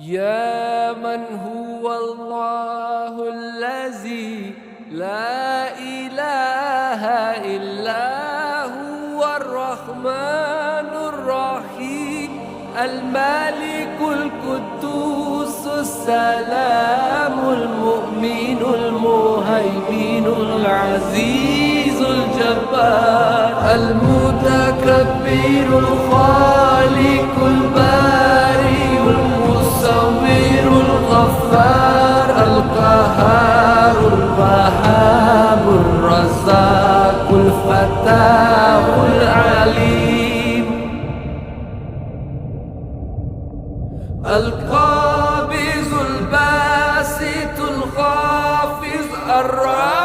يا من هو الله الذي لا إله إلا هو الرحمن الرحيم الملك القدوس السلام المؤمن المهيمن العزيز الجبار المتكبر الخالق البارئ المصور الغفار القهار الوهاب الرزاق الفتاح العليم القابض الباسط الخافض الرافع